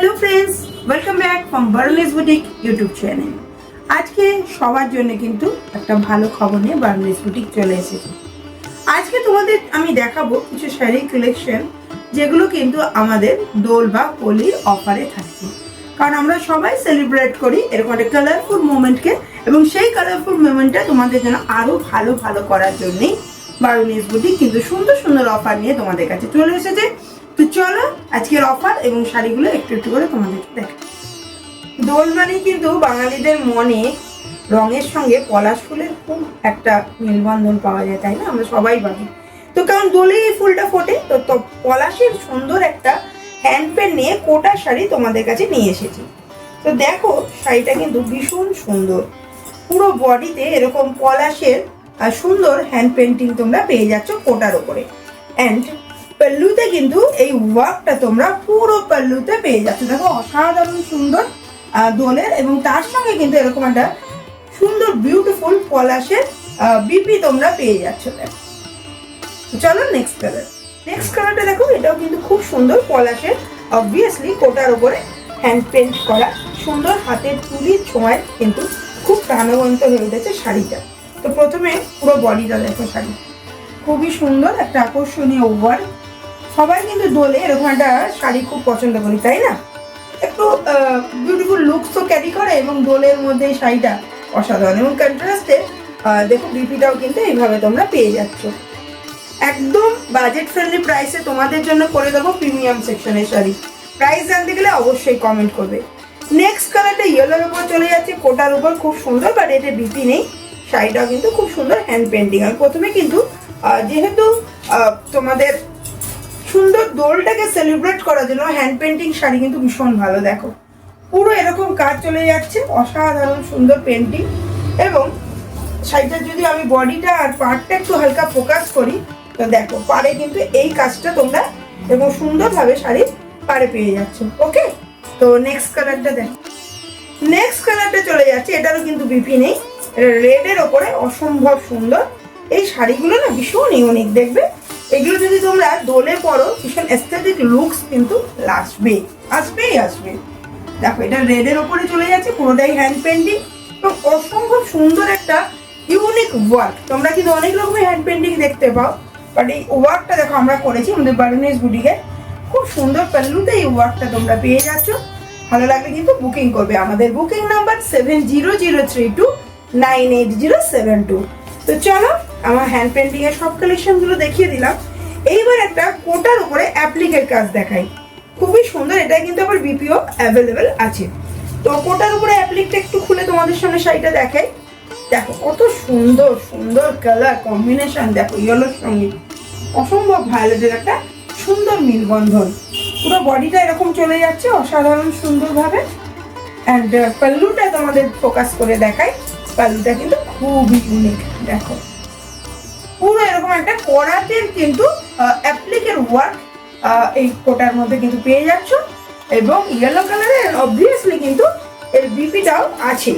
Hello friends, welcome back from Burnes boutique YouTube channel. আজকে সবার জন্য কিন্তু একটা ভালো খবর নিয়ে বার্নিস বুটিক চলে এসেছে। আজকে তোমাদের আমি দেখাবো কিছু শাড়ি কালেকশন যেগুলো কিন্তু আমাদের দোল বা হোলির অফারে থাকছে, কারণ আমরা সবাই সেলিব্রেট করি এরকম একটা কালারফুল মোমেন্টকে, এবং সেই কালারফুল মোমেন্টটা তোমাদের জন্য আরো ভালো ভালো করার জন্যই বার্নিস বুটিক কিন্তু সুন্দর সুন্দর অফার নিয়ে তোমাদের কাছে চলে এসেছে। তো চলো আজকের অফার এবং শাড়িগুলো একটু একটু করে তোমাদেরকে দেখা। দোল মানে কিন্তু বাঙালিদের মনে রঙের সঙ্গে পলাশ ফুলের খুব একটা মেলবন্ধন পাওয়া যায়, তাই না? আমরা সবাই ভাবি তো, কারণ দোলে এই ফুলটা ফোটে তো পলাশের সুন্দর একটা হ্যান্ড পেন নিয়ে কোটা শাড়ি তোমাদের কাছে নিয়ে এসেছি। তো দেখো শাড়িটা কিন্তু ভীষণ সুন্দর, পুরো বডিতে এরকম পলাশের সুন্দর হ্যান্ড পেন্টিং তোমরা পেয়ে যাচ্ছ কোটার উপরে। অ্যান্ড পাল্লুতে কিন্তু এই ওয়ার্কটা তোমরা পুরো পাল্লুতে পেয়ে যাচ্ছ। দেখো অসাধারণ সুন্দর দোলের, এবং তার সঙ্গে কিন্তু এরকম একটা সুন্দর বিউটিফুল পলাশের বিপি তোমরা পেয়ে যাচ্ছ। দেখো চলো নেক্সট কালারটা দেখো, এটাও কিন্তু খুব সুন্দর পলাশের, অবভিয়াসলি কোটার উপরে হ্যান্ড পেন্ট করা, সুন্দর হাতের তুলির ছোঁয়ায় কিন্তু খুব প্রাণবন্ত হয়ে উঠেছে শাড়িটা। তো প্রথমে পুরো বডিটা দেখো, শাড়ি খুবই সুন্দর একটা আকর্ষণীয় ওয়ার্ক। সবাই কিন্তু দোলে এরকম একটা শাড়ি খুব পছন্দ করি, তাই না? একটু বিউটিফুল লুকস তো ক্যারি করে, এবং দোলের মধ্যে এই শাড়িটা অসাধারণ, এবং কন্ট্রাস্টে দেখো বিপিটাও কিন্তু এইভাবে তোমরা পেয়ে যাচ্ছ। একদম বাজেট ফ্রেন্ডলি প্রাইসে তোমাদের জন্য করে দেবো প্রিমিয়াম সেকশনের শাড়ি। প্রাইস জানতে গেলে অবশ্যই কমেন্ট করবে। নেক্সট কালারটা ইয়েলোর উপর চলে যাচ্ছে, কোটার উপর খুব সুন্দর, বাট এতে বিপি নেই। শাড়িটাও কিন্তু খুব সুন্দর হ্যান্ড পেন্টিং। আর প্রথমে কিন্তু যেহেতু তোমাদের সুন্দর দোলটাকে সেলিব্রেট করার জন্য হ্যান্ড পেন্টিং শাড়ি কিন্তু ভীষণ ভালো। দেখো পুরো এরকম কাজ চলে যাচ্ছে, অসাধারণ সুন্দর পেন্টিং। এবং শাড়িটার যদি আমি বডিটা আর পাড়টা একটু হালকা ফোকাস করি, তো দেখো পাড়ে কিন্তু এই কাজটা তোমরা এবং সুন্দরভাবে শাড়ির পাড়ে পেয়ে যাচ্ছ। ওকে, তো নেক্সট কালারটা দেখো। নেক্সট কালারটা চলে যাচ্ছে, এটারও কিন্তু বিপি নেই, রেডের ওপরে অসম্ভব সুন্দর। এই শাড়িগুলো না ভীষণ ইউনিক, দেখবে এগুলো যদি তোমরা দোলে পরো ভীষণ এস্থেটিক লুকস কিন্তু আসবে। দেখো এটা রেডের ওপরে চলে যাচ্ছে, পুরোটাই হ্যান্ড পেন্টিং, এবং অসম্ভব সুন্দর একটা ইউনিক ওয়ার্ক। তোমরা কিন্তু অনেক রকমের হ্যান্ড পেন্টিং দেখতে পাও, বাট এই ওয়ার্কটা দেখো আমরা করেছি আমাদের বার্নিস বুটিকে। খুব সুন্দর পাল্লুতে এই ওয়ার্কটা তোমরা পেয়ে যাচ্ছ। ভালো লাগলে কিন্তু বুকিং করবে। আমাদের বুকিং নাম্বার 7003298072। তো চলো আমার হ্যান্ড পেন্টিং এর সব কালেকশন গুলো দেখিয়ে দিলাম। এইবার একটা কোটার উপরে অ্যাপ্লিকের কাজ দেখাই, খুবই সুন্দর। এটা কিন্তু আবার বিপিও অ্যাভেলেবেল আছে। তো কোটার উপরে অ্যাপ্লিকটা একটু খুলে তোমাদের সামনে শাড়িটা দেখাই। দেখো কত সুন্দর সুন্দর কালার কম্বিনেশন, দেখো ইয়েলোর সঙ্গে অসম্ভব ভায়োলেটের একটা সুন্দর মিলবন্ধন। পুরো বডিটা এরকম চলে যাচ্ছে অসাধারণ সুন্দরভাবে। অ্যান্ড পাল্লুটা তোমাদের ফোকাস করে দেখাই, পাল্লুটা কিন্তু খুবই ইউনিক। দেখো পুরো এরকম একটা করাতের কিন্তু অ্যাপ্লিকের ওয়ার্ক এই কোটার মধ্যে কিন্তু পেয়ে যাচ্ছ, এবং ইয়েলো কালারের অবভিয়াসলি কিন্তু এর বিপিটাও আছে।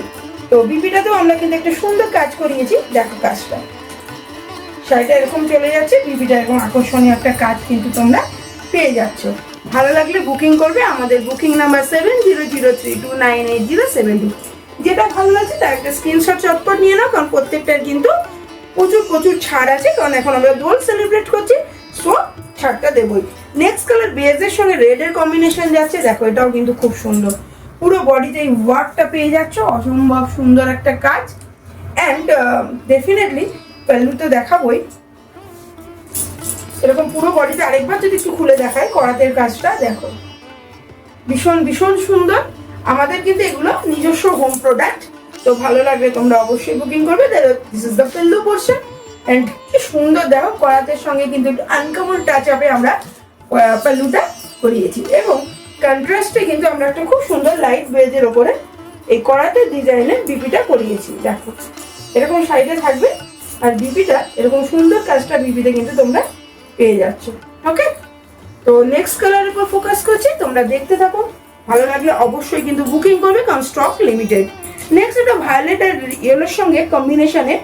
তো বিপিটাতেও আমরা কিন্তু একটা সুন্দর কাজ করিয়েছি। দেখো কাজটা, শাড়িটা এরকম চলে যাচ্ছে, বিপিটা এরকম আকর্ষণীয় একটা কাজ কিন্তু তোমরা পেয়ে যাচ্ছ। ভালো লাগলে বুকিং করবে। আমাদের বুকিং নাম্বার 7003298072। যেটা ভালো লাগছে তার একটা স্ক্রিনশট চটপট নিয়ে নাও, কারণ প্রত্যেকটার কিন্তু প্রচুর ছাড় আছে, কারণ এখন আমরা দোল সেলিব্রেট করছি, সো ছাড়টা দেবই। নেক্সট কালার বেজের সঙ্গে রেডের কম্বিনেশন যাচ্ছে। দেখো এটাও কিন্তু খুব সুন্দর, পুরো বডিতে এই ওয়ার্কটা পেয়ে যাচ্ছ, অসম্ভব সুন্দর একটা কাজ। অ্যান্ড ডেফিনেটলি পাল্লু তো দেখাবই, এরকম পুরো বডিতে আরেকবার যদি একটু খুলে দেখায় করাতের কাজটা দেখো ভীষণ সুন্দর। আমাদের কিন্তু এগুলো নিজস্ব হোম প্রোডাক্ট। তো ভালো লাগলে তোমরা অবশ্যই বুকিং করবে। This is the pallu portion. And কি সুন্দর দেখো করাতের সঙ্গে কিন্তু একটু আনকমন টাচ আপে আমরা পাল্লুটা করিয়েছি, এবং কন্ট্রাস্টে কিন্তু আমরা একটা খুব সুন্দর লাইট বেজের ওপরে এই করাতের ডিজাইনের বিপিটা করিয়েছি। দেখো এরকম সাইডে থাকবে, আর বিপিটা এরকম সুন্দর কাজটা বিপিতে কিন্তু তোমরা পেয়ে যাচ্ছ। ওকে, তো নেক্সট কালারের উপর ফোকাস করছি, তোমরা দেখতে থাকো। ভালো লাগলে অবশ্যই কিন্তু বুকিং করবে, কারণ স্টক লিমিটেড। নেক্সট এটা ভায়োলেট আর ইয়েলোর সঙ্গে কম্বিনেশনে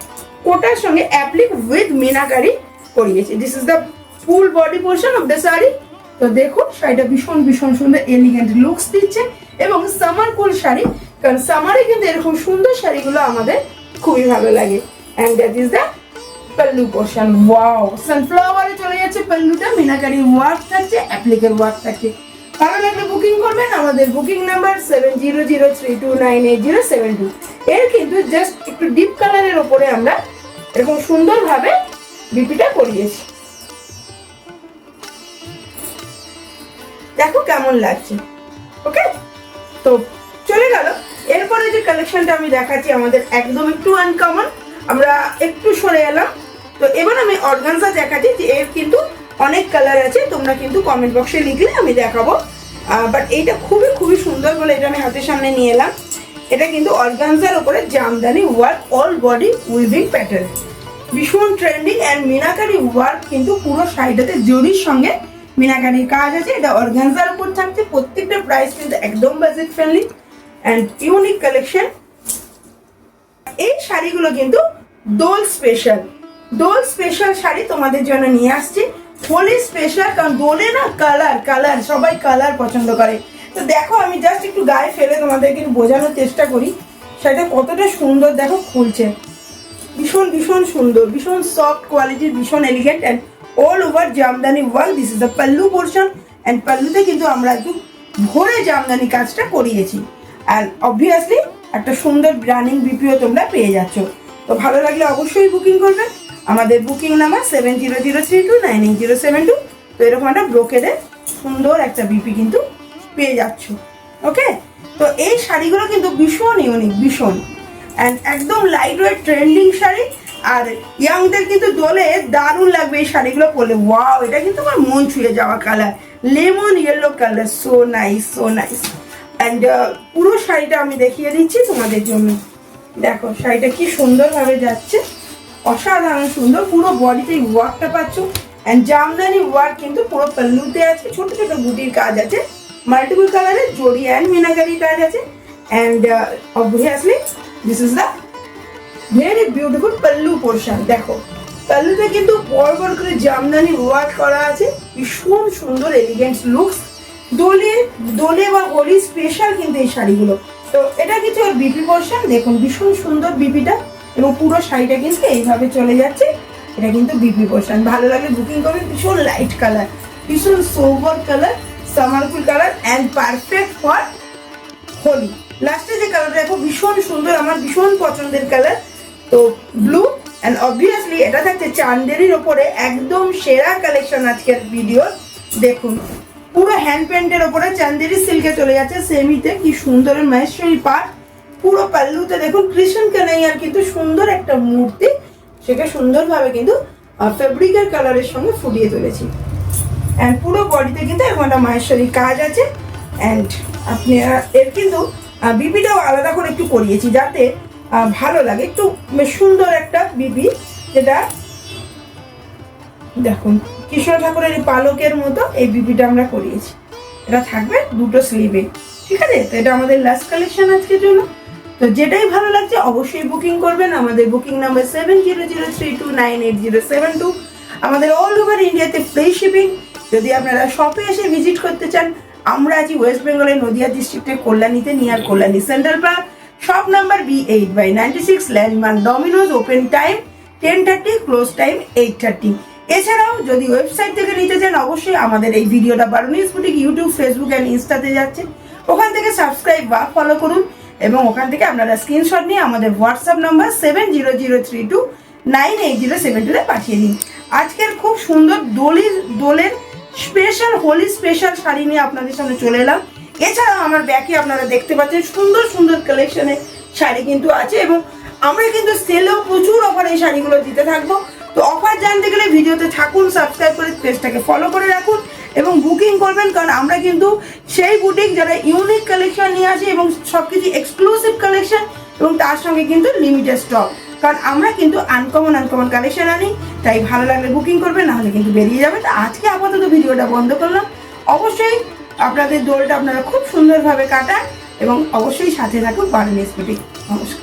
কোটার সঙ্গে অ্যাপ্লিক উইথ মিনাকারি করিয়েছি। This is the full body portion of the sari. তো দেখুন শাড়িটা ভীষণ ভীষণ সুন্দর এলিগেন্ট লুকস দিচ্ছে এবং সামার কুল শাড়ি, কারণ সামারে কিন্তু এরকম সুন্দর শাড়িগুলো আমাদের খুবই ভালো লাগে। And that is the pallu portion. Wow, সানফ্লাওয়ারে চলে যাচ্ছে পাল্লুটা, মিনাকারি ওয়ার্ক থাকছে, অ্যাপ্লিকের ওয়ার্ক থাকছে। ভালো লাগলে বুকিং করবেন। আমাদের বুকিং নাম্বার 7003298072। এর কিন্তু জাস্ট একটু ডিপ কালারের ওপরে আমরা এরকম সুন্দরভাবে বিপিটা করিয়েছি। দেখো কেমন লাগছে। ওকে, তো চলে গেল। এরপরে যে কালেকশনটা আমি দেখাচ্ছি আমাদের একদম একটু আনকমন, আমরা একটু সরে এলাম। তো এবার আমি অর্গানজা দেখাচ্ছি, যে এর কিন্তু অনেক কালার আছে, তোমরা কিন্তু কমেন্ট বক্সে লিখলে আমি দেখাবো। বাট এইটা খুবই খুবই সুন্দর বলে এটা আমি হাতের সামনে নিয়ে এলাম। এটা কিন্তু অর্গানজার উপরে Jamdani work, all body weaving pattern, ভীষণ ট্রেন্ডিং। অ্যান্ড মিনাকারি ওয়ার্ক কিন্তু পুরো শাড়িটাতে জরির সঙ্গে মিনাকারির কাজ আছে। এটা অর্গানজার উপর থাকছে। প্রত্যেকটা প্রাইস কিন্তু একদম budget friendly and unique collection. এই শাড়িগুলো কিন্তু দোল স্পেশাল, দোল স্পেশাল শাড়ি তোমাদের জন্য নিয়ে আসছি। হোলি স্পেশাল, কারণ দোলে না কালার কালার, সবাই কালার পছন্দ করে। তো দেখো আমি জাস্ট একটু গায়ে ফেলে তোমাদেরকে বোঝানোর চেষ্টা করি শাড়িটা কতটা সুন্দর। দেখো খুলছে, ভীষণ ভীষণ সুন্দর, ভীষণ সফট কোয়ালিটির, ভীষণ elegant and all over Jamdani work. This is the pallu portion and পাল্লুতে কিন্তু আমরা একটু ভরে জামদানি কাজটা করিয়েছি। আর অবভিয়াসলি একটা সুন্দর রানিং বিপিও তোমরা পেয়ে যাচ্ছ। তো ভালো লাগলে অবশ্যই বুকিং করবে। আমাদের বুকিং নাম্বার 7003298072। তো এরকম একটা ব্রোকেডের সুন্দর একটা বিপি কিন্তু পেয়ে যাচ্ছ। ওকে, তো এই শাড়িগুলো কিন্তু ভীষণ ইউনিক, ভীষণ অ্যান্ড একদম লাইট ওয়েট ট্রেন্ডিং শাড়ি। আর ইয়াংদের কিন্তু দোলে দারুণ লাগবে এই শাড়িগুলো পরলে। ওয়াও, এটা কিন্তু আমার মন ছুঁয়ে যাওয়া colour, lemon yellow colour, so nice, so nice. And পুরো শাড়িটা আমি দেখিয়ে দিচ্ছি তোমাদের জন্য। দেখো শাড়িটা কি সুন্দরভাবে যাচ্ছে, অসাধারণ সুন্দর। পুরো বডিতে ওয়ার্কটা পাচ্ছ অ্যান্ড জামদানি ওয়ার্ক কিন্তু পুরো পাল্লুতে আছে, ছোট ছোট বুটির কাজ আছে, মাল্টিপল কালারের জড়ি অ্যান্ড মিনাকারি কাজ আছে। And obviously this is the very beautiful pallu portion. দেখো পাল্লুতে কিন্তু বড় বড় করে জামদানি ওয়ার্ক করা আছে, ভীষণ সুন্দর এলিগেন্ট লুকস। দোলে দোলে বা হোলি স্পেশাল কিন্তু এই শাড়িগুলো। তো এটা কিছু ওর বিপি পোর্শন, দেখুন ভীষণ সুন্দর বিপিটা এবং পুরো শাড়িটা কিন্তু এইভাবে চলে যাচ্ছে। এটা কিন্তু বিপি পোর্শন। ভালো লাগলে বুকিং করবে। ভীষণ লাইট কালার, ভীষণ sober colour, summerful colour and perfect for Holi. লাস্টে যে কালারটা দেখো ভীষণ সুন্দর, আমার ভীষণ পছন্দের কালার। তো ব্লু অ্যান্ড অবভিয়াসলি এটা থাকছে চান্দেরির ওপরে একদম সেরা কালেকশন আজকের ভিডিও। দেখুন পুরো হ্যান্ড পেন্টের ওপরে চান্দেরি সিল্কে চলে যাচ্ছে, সেমিতে কি সুন্দর মহেশ্বরী পাট। পুরো পাল্লুতে দেখুন কৃষ্ণ কানাইয়ার কিন্তু সুন্দর একটা মূর্তি, সেটা সুন্দরভাবে কিন্তু ফেব্রিকের কালারের সঙ্গে ফুটিয়ে তুলেছি। অ্যান্ড পুরো বডিতে কিন্তু এখন একটা মহেশ্বরী কাজ আছে। অ্যান্ড আপনি এর কিন্তু বিপিটাও আলাদা করে একটু করিয়েছি যাতে ভালো লাগে, একটু সুন্দর একটা বিপি। যেটা দেখুন কৃষ্ণ ঠাকুরের পালকের মতো এই বিপিটা আমরা করিয়েছি। এটা থাকবে দুটো স্লিভে, ঠিক আছে। তো এটা আমাদের লাস্ট কালেকশন আজকের জন্য। তো যেটাই ভালো লাগছে অবশ্যই বুকিং করবেন। আমাদের বুকিং নাম্বার 7003298072। আমাদের অল ওভার ইন্ডিয়াতে ফ্রি শিপিং। যদি আপনারা শপে এসে ভিজিট করতে চান, আমরা আছি ওয়েস্ট বেঙ্গলের নদিয়া ডিস্ট্রিক্টের কল্যাণীতে, near Kalyani Central Park, shop number B8/96, landmark Domino's. Open time 10:30, close time 8:30। এছাড়াও যদি ওয়েবসাইট থেকে নিতে চান অবশ্যই আমাদের এই ভিডিওটা বারুনিস বুটিক ইউটিউব, ফেসবুক অ্যান্ড ইনস্টাতে যাচ্ছে, ওখান থেকে সাবস্ক্রাইব বা ফলো করুন এবং ওখান থেকে আপনারা স্ক্রিনশট নিয়ে আমাদের হোয়াটসঅ্যাপ নাম্বার 7003298072 পাঠিয়ে দিন। আজকের খুব সুন্দর দোলের স্পেশাল হোলি স্পেশাল শাড়ি নিয়ে আপনাদের সামনে চলে এলাম। এছাড়াও আমার ব্যাকে আপনারা দেখতে পাচ্ছেন সুন্দর সুন্দর কালেকশনের শাড়ি কিন্তু আছে এবং আমরা কিন্তু সেলেও প্রচুর অফার এই শাড়িগুলো দিতে থাকবো। তো অফার জানতে গেলে ভিডিওতে থাকুন, সাবস্ক্রাইব করে পেজটাকে ফলো করে রাখুন এবং বুকিং করবেন, কারণ আমরা কিন্তু সেই বুটিক যারা ইউনিক কালেকশন নিয়ে আসি এবং সবকিছু এক্সক্লুসিভ কালেকশন এবং তার সঙ্গে কিন্তু লিমিটেড স্টক, কারণ আমরা কিন্তু আনকমন কালেকশন আনি। তাই ভালো লাগলে বুকিং করবেন, নাহলে কিন্তু বেরিয়ে যাবে। তো আজকে আপাতত ভিডিওটা বন্ধ করলাম। অবশ্যই আপনাদের দোলটা আপনারা খুব সুন্দরভাবে কাটান এবং অবশ্যই সাথে থাকুন বারুনিস বুটিক। নমস্কার।